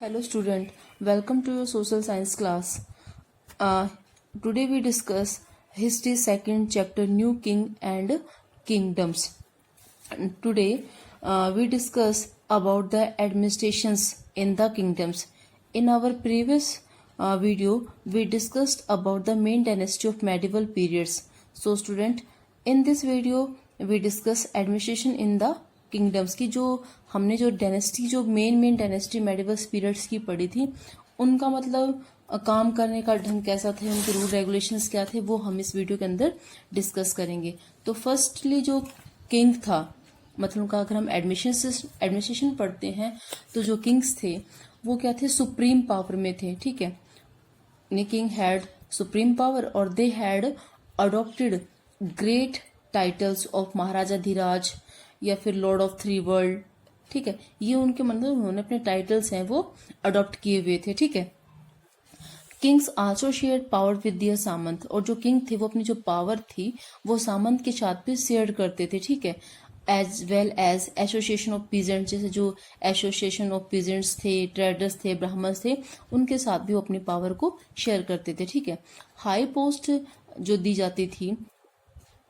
Hello student, welcome to your social science class. Today we discuss history second chapter New King and Kingdoms. And today we discuss about the administrations in the kingdoms. In our previous video we discussed about the main dynasty of medieval periods. So student, in this video we discuss administration in the kingdoms की जो हमने जो dynasty जो main dynasty medieval periods की पढ़ी थी उनका मतलब काम करने का ढंग कैसा थे, उनके रूल रेगुलेशंस क्या थे, वो हम इस वीडियो के अंदर डिस्कस करेंगे। तो फर्स्टली जो किंग था मतलब उनका अगर हम एडमिनिस्ट्रेशन पढ़ते हैं तो जो किंग्स थे वो क्या थे, सुप्रीम पावर में थे। ठीक है, किंग हैड सुप्रीम पावर और they had adopted great titles of Maharaja Dhiraj या फिर लॉर्ड ऑफ थ्री वर्ल्ड। ठीक है, ये उनके मतलब उन्होंने अपने टाइटल्स हैं वो अडॉप्ट किए हुए थे। ठीक है, kings also share power with their samanta, और जो किंग थे वो अपनी जो पावर थी वो सामंत के साथ भी शेयर करते थे। ठीक है, as well as association of peasants, जैसे जो एसोसिएशन ऑफ पीजेंट्स थे, ट्रेडर्स थे, ब्राह्मण्स थे, उनके साथ भी वो अपनी पावर को शेयर करते थे। ठीक है, हाई पोस्ट जो दी जाती थी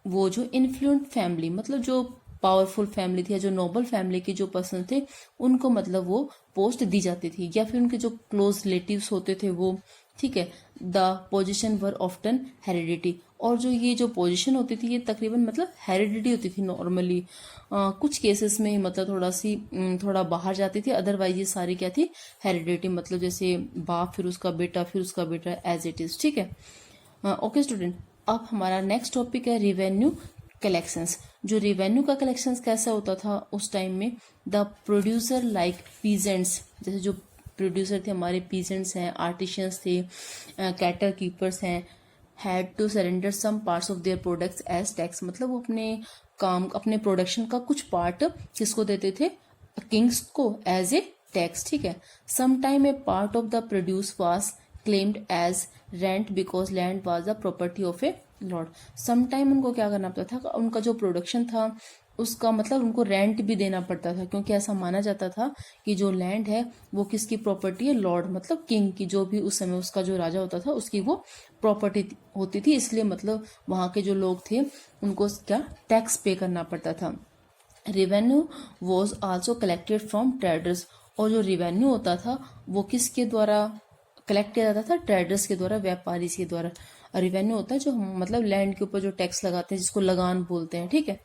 वो जो इन्फ्लुएंट फैमिली मतलब जो पावरफुल फैमिली थी या जो नोबल फैमिली के जो पर्सन थे उनको मतलब वो पोस्ट दी जाती थी, या फिर उनके जो क्लोज रिलेटिव्स होते थे वो। ठीक है, the position were often heredity, और जो ये जो पोजीशन होती थी ये तकरीबन मतलब हेरिडिटी होती थी नॉर्मली। कुछ केसेस में मतलब थोड़ा बाहर जाती थी, अदरवाइज ये सारी क्या थी, हेरिडिटी, मतलब जैसे बाप फिर उसका बेटा एज इट इज। ठीक है, ओके स्टूडेंट, अब हमारा नेक्स्ट टॉपिक है रिवेन्यू कलेक्शंस। जो रिवेन्यू का कलेक्शंस कैसा होता था उस टाइम में, द प्रोड्यूसर लाइक पीजेंट्स, जैसे जो प्रोड्यूसर थे हमारे पीजेंट्स हैं, आर्टिशियंस थे, कैटल कीपर्स हैं, had to surrender some parts of their products as tax, मतलब वो अपने प्रोडक्शन का कुछ पार्ट किसको देते थे, किंग्स को, एज ए टैक्स। ठीक है, some time a part of the produce was claimed as rent because land was the property of a lord. Some time उनको क्या करना पड़ता था, उनका जो प्रोडक्शन था उसका मतलब उनको रेंट भी देना पड़ता था, क्योंकि ऐसा माना जाता था कि जो लैंड है वो किसकी प्रॉपर्टी है, लॉर्ड मतलब किंग की, जो भी उस समय उसका जो राजा होता था उसकी वो प्रॉपर्टी होती थी। इसलिए मतलब वहां के जो लोग थे उनको क्या टैक्स पे करना पड़ता था। Revenue was also collected from traders, और जो रेवेन्यू होता था वो किसके द्वारा कलेक्ट किया जाता था, ट्रेडर्स के द्वारा, व्यापारी के द्वारा। रेवेन्यू होता है जो मतलब लैंड के ऊपर जो टैक्स लगाते हैं जिसको लगान बोलते हैं। ठीक है,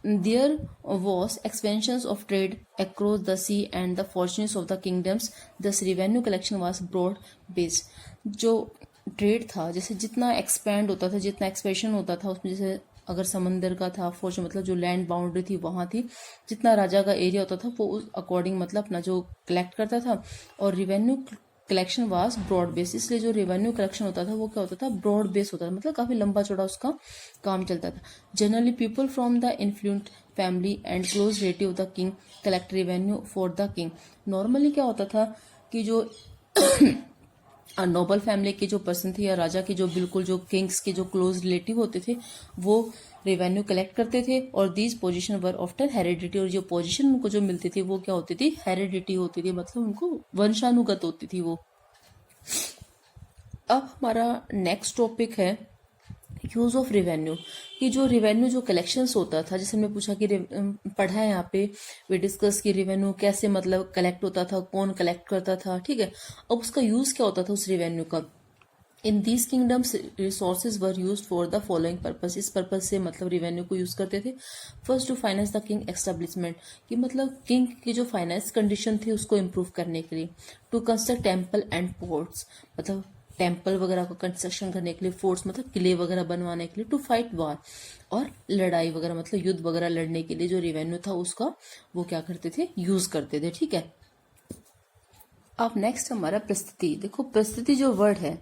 there was expansion of trade across the sea and the fortunes of the kingdoms, thus revenue collection was broad based. जो ट्रेड था, जैसे जितना एक्सपेंड होता था, जितना एक्सपेंशन होता था उसमें, जैसे अगर समंदर का था फॉर्चून मतलब जो लैंड बाउंड्री थी वहां थी, जितना राजा का एरिया होता था वो उस अकॉर्डिंग मतलब अपना जो कलेक्ट करता था। और revenue collection was broad base, इसलिए जो रेवेन्यू कलेक्शन होता था वो क्या होता था, ब्रॉड बेस होता था, मतलब काफी लंबा चौड़ा उसका काम चलता था। Generally people from the influential family and close relative of the king collect revenue for the king. Normally क्या होता था कि जो नोबल फैमिली के जो पर्सन थे या राजा के जो बिल्कुल जो किंग्स के जो क्लोज रिलेटिव होते थे वो रेवेन्यू कलेक्ट करते थे, और these position were often heredity, और जो पोजीशन उनको जो मिलती थी वो क्या होती थी, हेरिडिटी होती थी, मतलब उनको वंशानुगत होती थी वो। अब हमारा नेक्स्ट टॉपिक है यूज ऑफ रेवेन्यू, कि जो रेवेन्यू जो कलेक्शंस होता था, जैसे हमने पूछा कि पढ़ा है यहाँ पे वी डिस्कस कि रेवेन्यू कैसे मतलब कलेक्ट होता था, कौन कलेक्ट करता था। ठीक है, अब उसका यूज क्या होता था उस रेवेन्यू का। In these kingdoms resources were use for the following purpose, इस पर्पज से मतलब रेवेन्यू को यूज करते थे। First to finance the king establishment, कि मतलब किंग की जो फाइनेंस कंडीशन थी उसको इम्प्रूव करने के लिए। To construct temple and ports, मतलब टेम्पल वगैरह को कंस्ट्रक्शन करने के लिए, फोर्ट्स मतलब किले वगैरह बनवाने के लिए। टू फाइट वार, और लड़ाई वगैरह मतलब युद्ध वगैरह लड़ने के लिए जो रेवेन्यू था उसका वो क्या करते थे, यूज करते थे। ठीक है, अब नेक्स्ट हमारा प्रस्तुति। देखो प्रस्तुति जो वर्ड है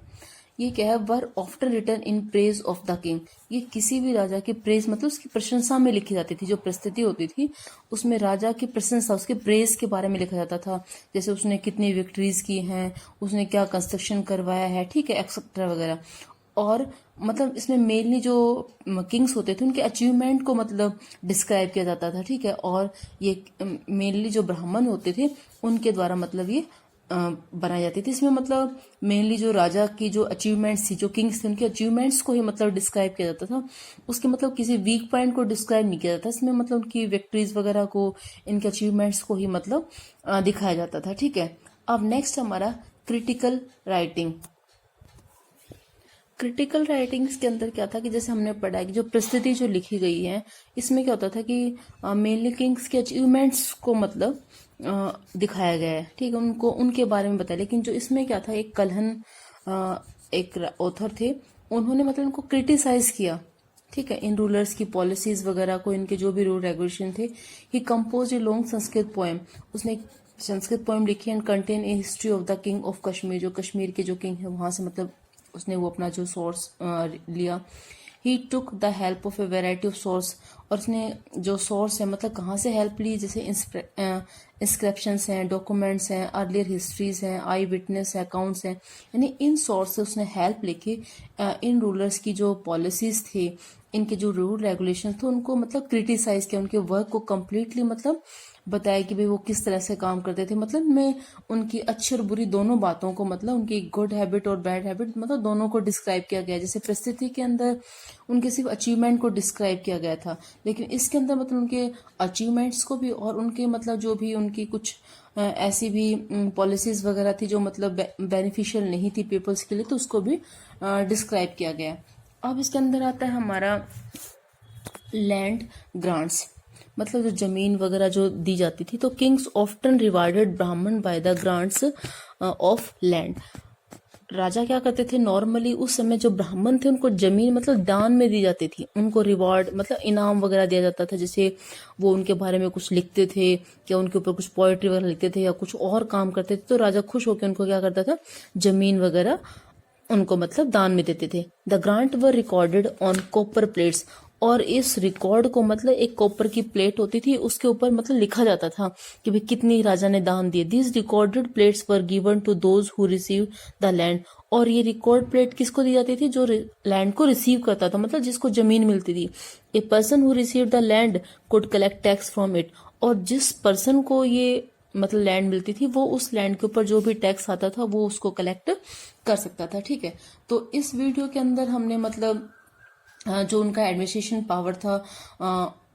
ये क्या है, were often return in praise of the king, ये किसी भी राजा की प्रेज मतलब उसकी प्रशंसा में लिखी जाती थी। जो प्रस्तुति होती थी उसमें राजा की प्रशंसा, उसके प्रेज के बारे में लिखा जाता था, जैसे उसने कितनी विक्ट्रीज की हैं, उसने क्या कंस्ट्रक्शन करवाया है, ठीक है, एक्सेट्रा वगैरह। और मतलब इसमें मेनली जो किंग्स होते थे उनके अचीवमेंट को मतलब डिस्क्राइब किया जाता था। ठीक है, और ये मेनली जो ब्राह्मण होते थे उनके द्वारा मतलब ये बनाई जाती थी। इसमें मतलब मेनली जो राजा की जो अचीवमेंट्स थी, जो किंग्स थे, उनके अचीवमेंट्स को ही मतलब डिस्क्राइब किया जाता था। उसके मतलब किसी वीक पॉइंट को डिस्क्राइब नहीं किया जाता। इसमें मतलब उनकी विक्ट्रीज वगैरह को, इनके अचीवमेंट्स को ही मतलब दिखाया जाता था। ठीक है, अब नेक्स्ट हमारा क्रिटिकल राइटिंग। क्रिटिकल राइटिंग्स के अंदर क्या था कि जैसे हमने पढ़ा है कि जो प्रस्तुति जो लिखी गई है, इसमें क्या होता था कि मेनली किंग्स के अचीवमेंट्स को मतलब दिखाया गया है। ठीक है, उनको उनके बारे में बताया। लेकिन जो इसमें क्या था, एक कलहन एक ऑथर थे, उन्होंने मतलब उनको क्रिटिसाइज किया। ठीक है, इन रूलर्स की पॉलिसीज वगैरह को, इनके जो भी रूल रेगुलेशन थे। He compose a long Sanskrit poem, उसने एक संस्कृत पोएम लिखी and contain a history of the king of Kashmir, जो कश्मीर के जो किंग है वहां से मतलब उसने वो अपना जो सोर्स लिया। He took the help of a variety of source, और उसने जो सोर्स है मतलब कहाँ से हेल्प ली, जैसे इंस्क्रिप्शंस हैं, डॉक्यूमेंट्स हैं, अर्लियर हिस्ट्रीज हैं, आई विटनेस अकाउंट्स हैं, यानी इन सोर्स से उसने हेल्प लेके इन रूलर्स की जो पॉलिसीज थे, इनके जो रूल रेगुलेशन थे, उनको मतलब क्रिटिसाइज किया, उनके वर्क को कम्प्लीटली मतलब बताया कि भाई वो किस तरह से काम करते थे। मतलब मैं उनकी अच्छी और बुरी दोनों बातों को, मतलब उनकी गुड हैबिट और बैड हैबिट, मतलब दोनों को डिस्क्राइब किया गया। जैसे प्रस्तुति के अंदर उनके सिर्फ अचीवमेंट को डिस्क्राइब किया गया था, लेकिन इसके अंदर मतलब उनके अचीवमेंट्स को भी, और उनके मतलब जो भी उनकी कुछ ऐसी भी पॉलिसीज वगैरह थी जो मतलब बेनिफिशियल नहीं थी पीपल्स के लिए, तो उसको भी डिस्क्राइब किया गया। अब इसके अंदर आता है हमारा लैंड ग्रांट्स, मतलब जो जमीन वगैरह जो दी जाती थी। तो kings often rewarded Brahmin by the grants of land. राजा क्या करते थे, नॉर्मली उस समय जो ब्राह्मण थे उनको जमीन मतलब दान में दी जाती थी, उनको रिवार्ड मतलब इनाम वगैरह दिया जाता था। जैसे वो उनके बारे में कुछ लिखते थे या उनके ऊपर कुछ पोएट्री वगैरह लिखते थे या कुछ और काम करते थे, तो राजा खुश होकर उनको क्या करता था, जमीन वगैरह उनको मतलब दान में देते थे। The grant were recorded on copper plates, और इस रिकॉर्ड को मतलब एक कॉपर की प्लेट होती थी, उसके ऊपर मतलब लिखा जाता था कि भाई कितनी राजा ने दान दिए। This recorded plates were given to those who receive the land, और ये रिकॉर्ड प्लेट किसको दी जाती थी, जो लैंड को रिसीव करता था, मतलब जिसको जमीन मिलती थी। A person who receive the land could collect tax from it, और जिस पर्सन को ये मतलब लैंड मिलती थी, वो उस लैंड के ऊपर जो भी टैक्स आता था वो उसको कलेक्ट कर सकता था। ठीक है, तो इस वीडियो के अंदर हमने मतलब जो उनका एडमिनिस्ट्रेशन पावर था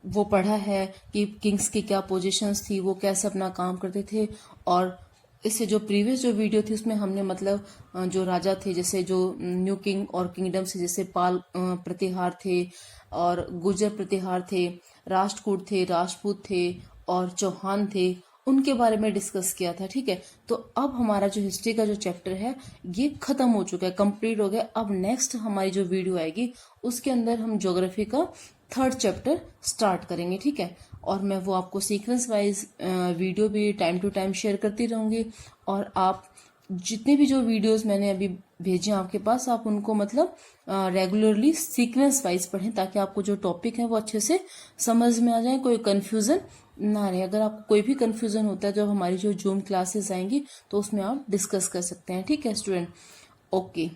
वो पढ़ा है कि किंग्स की क्या पोजीशंस थी, वो कैसे अपना काम करते थे। और इससे जो प्रीवियस जो वीडियो थी उसमें हमने मतलब जो राजा थे, जैसे जो न्यू किंग और किंगडम से, जैसे पाल प्रतिहार थे और गुर्जर प्रतिहार थे, राष्ट्रकूट थे, राजपूत थे और चौहान थे, उनके बारे में डिस्कस किया था। ठीक है, तो अब हमारा जो हिस्ट्री का जो चैप्टर है ये खत्म हो चुका है, कंप्लीट हो गया। अब नेक्स्ट हमारी जो वीडियो आएगी उसके अंदर हम ज्योग्राफी का थर्ड चैप्टर स्टार्ट करेंगे। ठीक है, और मैं वो आपको सीक्वेंस वाइज वीडियो भी टाइम टू टाइम शेयर करती रहूंगी, और आप जितने भी जो वीडियोस मैंने अभी भेजे आपके पास, आप उनको मतलब रेगुलरली सीक्वेंस वाइज पढ़ें, ताकि आपको जो टॉपिक है वो अच्छे से समझ में आ जाए, कोई कंफ्यूजन ना रहे। अगर आपको कोई भी कंफ्यूजन होता है, जब हमारी जो जूम क्लासेस आएंगी तो उसमें आप डिस्कस कर सकते हैं। ठीक है स्टूडेंट, ओके।